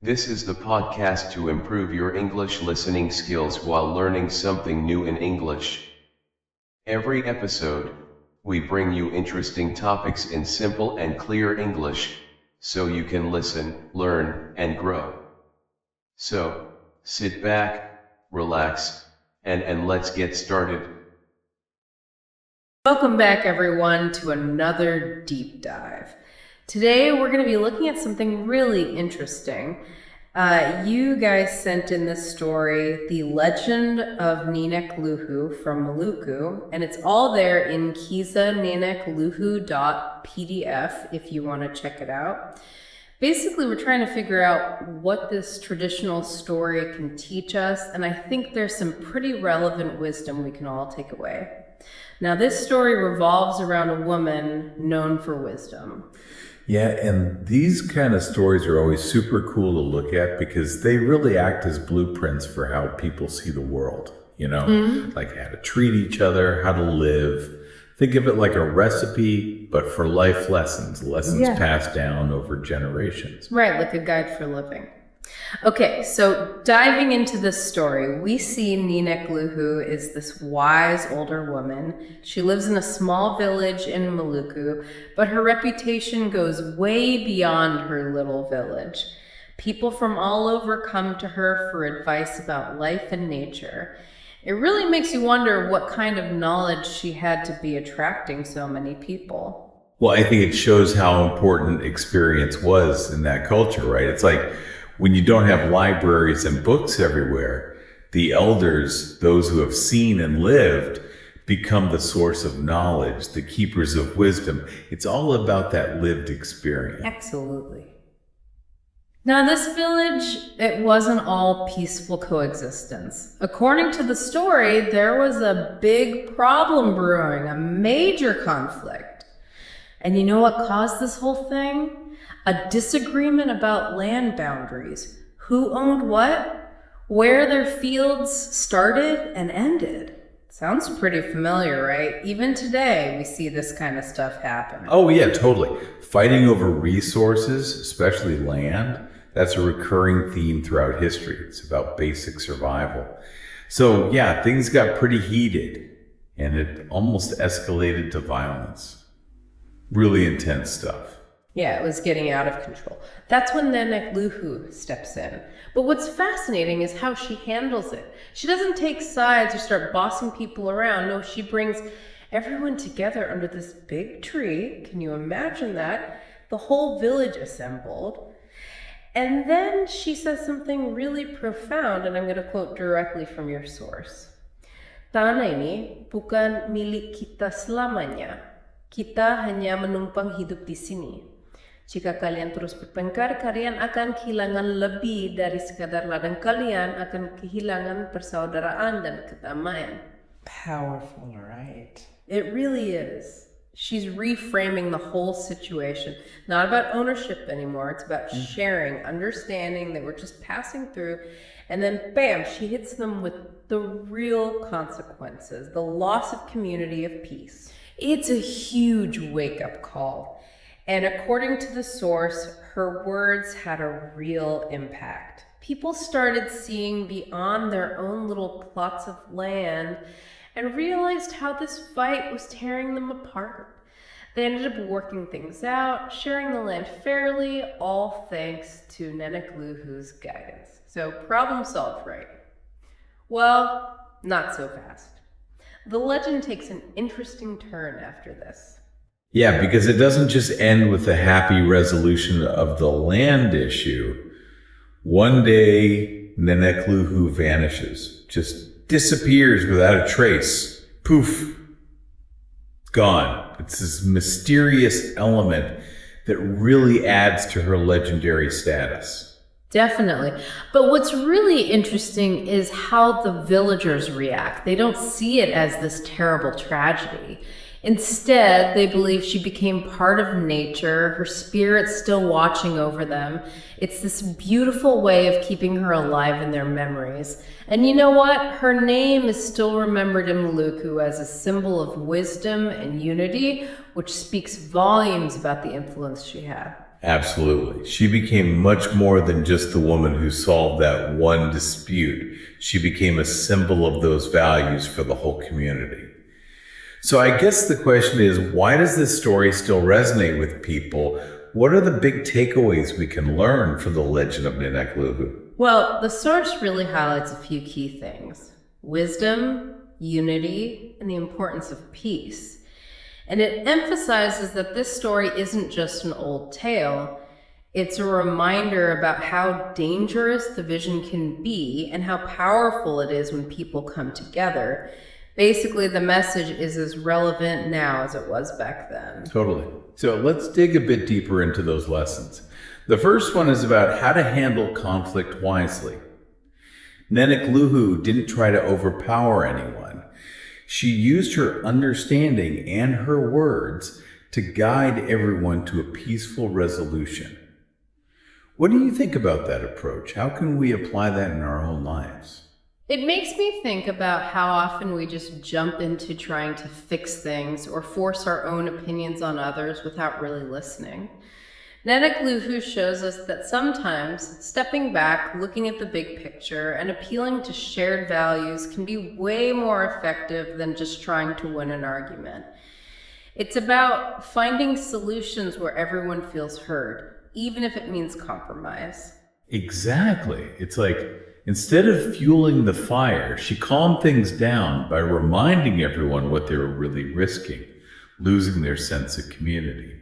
This is the podcast to improve your English listening skills while learning something new in English. Every episode, we bring you interesting topics in simple and clear English, so you can listen, learn, and grow. So, sit back, relax, and let's get started. Welcome back, everyone, to another deep dive. Today, we're going to be looking at something really interesting. You guys sent in this story, The Legend of Nenek Luhu from Maluku, and it's all there in KizaNenekLuhu.pdf if you want to check it out. Basically, we're trying to figure out what this traditional story can teach us, and I think there's some pretty relevant wisdom we can all take away. Now, this story revolves around a woman known for wisdom. Yeah, and these kind of stories are always super cool to look at because they really act as blueprints for how people see the world, like how to treat each other, how to live. Think of it like a recipe, but for life lessons passed down over generations. Right, like a guide for living. Okay, so diving into this story, we see Nenek Luhu is this wise older woman. She lives in a small village in Maluku, but her reputation goes way beyond her little village. People from all over come to her for advice about life and nature. It really makes you wonder what kind of knowledge she had to be attracting so many people. Well, I think it shows how important experience was in that culture, right? It's like, when you don't have libraries and books everywhere, the elders, those who have seen and lived, become the source of knowledge, the keepers of wisdom. It's all about that lived experience. Absolutely. Now, this village, it wasn't all peaceful coexistence. According to the story, there was a big problem brewing, a major conflict. And you know what caused this whole thing? A disagreement about land boundaries. Who owned what? Where their fields started and ended. Sounds pretty familiar, right? Even today, we see this kind of stuff happen. Oh yeah, totally. Fighting over resources, especially land, that's a recurring theme throughout history. It's about basic survival. So yeah, things got pretty heated and it almost escalated to violence. Really intense stuff. Yeah, it was getting out of control. That's when Nenek Luhu steps in. But what's fascinating is how she handles it. She doesn't take sides or start bossing people around. No, she brings everyone together under this big tree. Can you imagine that? The whole village assembled. And then she says something really profound, and I'm going to quote directly from your source. Tanah ini bukan milik kita selamanya. Kita hanya menumpang hidup di sini. Jika kalian terus bertengkar, kalian akan kehilangan lebih dari sekadar ladang, kalian akan kehilangan persaudaraan dan kedamaian. Powerful, right? It really is. She's reframing the whole situation. Not about ownership anymore. It's about sharing, understanding that we're just passing through. And then, bam, she hits them with the real consequences, the loss of community, of peace. It's a huge wake-up call. And according to the source, her words had a real impact. People started seeing beyond their own little plots of land and realized how this fight was tearing them apart. They ended up working things out, sharing the land fairly, all thanks to Nenek Luhu's guidance. So problem solved, right? Well, not so fast. The legend takes an interesting turn after this. Yeah, because it doesn't just end with the happy resolution of the land issue. One day, Nenek Luhu vanishes, just disappears without a trace. Poof, gone. It's this mysterious element that really adds to her legendary status. Definitely. But what's really interesting is how the villagers react. They don't see it as this terrible tragedy. Instead, they believe she became part of nature, her spirit's still watching over them. It's this beautiful way of keeping her alive in their memories. And you know what? Her name is still remembered in Maluku as a symbol of wisdom and unity, which speaks volumes about the influence she had. Absolutely. She became much more than just the woman who solved that one dispute. She became a symbol of those values for the whole community. So I guess the question is, why does this story still resonate with people? What are the big takeaways we can learn from the legend of Nenek Luhu? Well, the source really highlights a few key things: wisdom, unity, and the importance of peace. And it emphasizes that this story isn't just an old tale. It's a reminder about how dangerous division can be and how powerful it is when people come together. Basically, the message is as relevant now as it was back then. Totally. So let's dig a bit deeper into those lessons. The first one is about how to handle conflict wisely. Nenek Luhu didn't try to overpower anyone. She used her understanding and her words to guide everyone to a peaceful resolution. What do you think about that approach? How can we apply that in our own lives? It makes me think about how often we just jump into trying to fix things or force our own opinions on others without really listening. Nenek Luhu shows us that sometimes stepping back, looking at the big picture, and appealing to shared values can be way more effective than just trying to win an argument. It's about finding solutions where everyone feels heard, even if it means compromise. Exactly. It's like, instead of fueling the fire, she calmed things down by reminding everyone what they were really risking, losing their sense of community.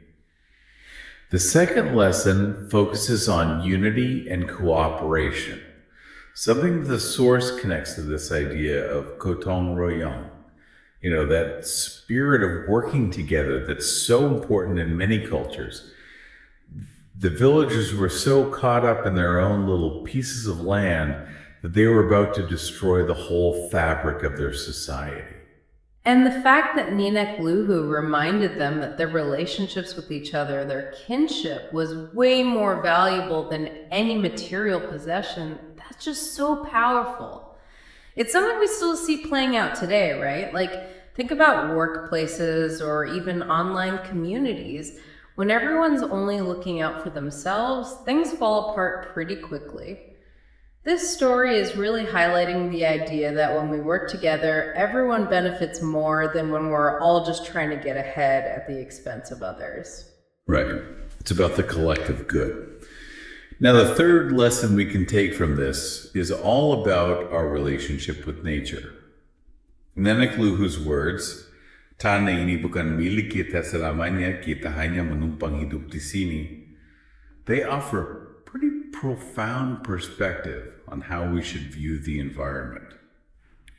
The second lesson focuses on unity and cooperation, something the source connects to this idea of Gotong Royong, that spirit of working together that's so important in many cultures. The villagers were so caught up in their own little pieces of land that they were about to destroy the whole fabric of their society. And the fact that Nenek Luhu reminded them that their relationships with each other, their kinship, was way more valuable than any material possession, that's just so powerful. It's something we still see playing out today, right? Like, think about workplaces or even online communities. When everyone's only looking out for themselves, things fall apart pretty quickly. This story is really highlighting the idea that when we work together, everyone benefits more than when we're all just trying to get ahead at the expense of others. Right. It's about the collective good. Now, the third lesson we can take from this is all about our relationship with nature. Nenek Luhu's words, "Tanah ini bukan milik kita selamanya, kita hanya menumpang hidup di sini," they offer pretty profound perspective on how we should view the environment.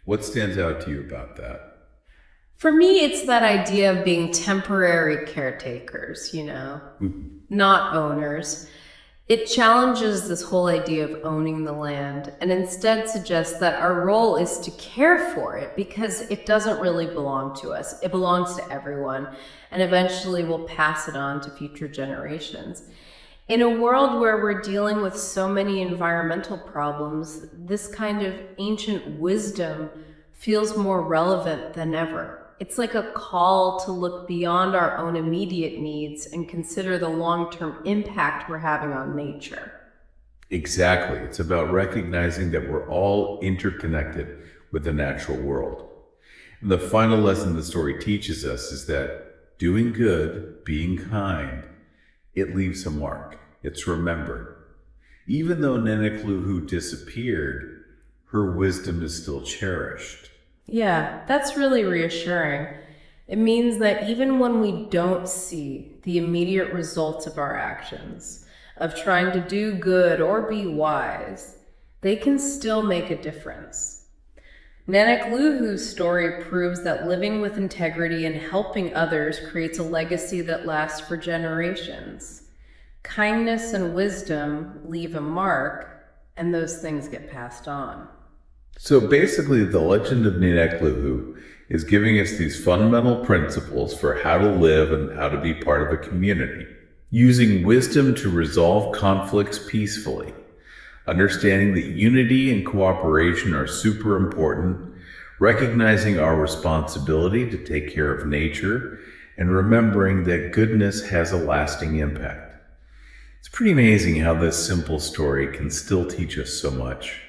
What stands out to you about that? For me, it's that idea of being temporary caretakers, not owners. It challenges this whole idea of owning the land and instead suggests that our role is to care for it because it doesn't really belong to us. It belongs to everyone, and eventually we'll pass it on to future generations. In a world where we're dealing with so many environmental problems, this kind of ancient wisdom feels more relevant than ever. It's like a call to look beyond our own immediate needs and consider the long-term impact we're having on nature. Exactly. It's about recognizing that we're all interconnected with the natural world. And the final lesson the story teaches us is that doing good, being kind, it leaves a mark. It's remembered. Even though Nenek Luhu disappeared, her wisdom is still cherished. Yeah, that's really reassuring. It means that even when we don't see the immediate results of our actions, of trying to do good or be wise, they can still make a difference. Nenek Luhu's story proves that living with integrity and helping others creates a legacy that lasts for generations. Kindness and wisdom leave a mark, and those things get passed on. So basically, the legend of Nenek Luhu is giving us these fundamental principles for how to live and how to be part of a community, using wisdom to resolve conflicts peacefully, understanding that unity and cooperation are super important, recognizing our responsibility to take care of nature, and remembering that goodness has a lasting impact. It's pretty amazing how this simple story can still teach us so much.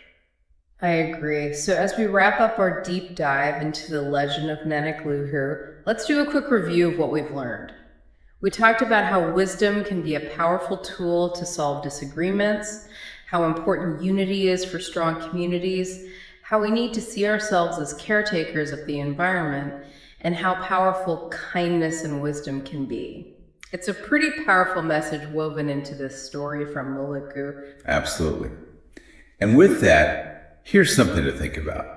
I agree. So as we wrap up our deep dive into the legend of Nenek Luhu, let's do a quick review of what we've learned. We talked about how wisdom can be a powerful tool to solve disagreements, how important unity is for strong communities, how we need to see ourselves as caretakers of the environment, and how powerful kindness and wisdom can be. It's a pretty powerful message woven into this story from Maluku. Absolutely. And with that, here's something to think about.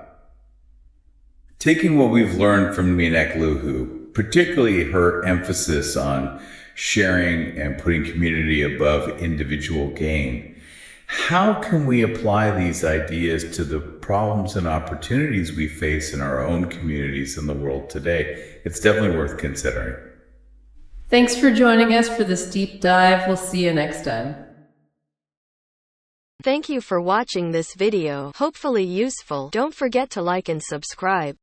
Taking what we've learned from Nenek Luhu, particularly her emphasis on sharing and putting community above individual gain, how can we apply these ideas to the problems and opportunities we face in our own communities in the world today? It's definitely worth considering. Thanks for joining us for this deep dive. We'll see you next time. Thank you for watching this video. Hopefully useful. Don't forget to like and subscribe.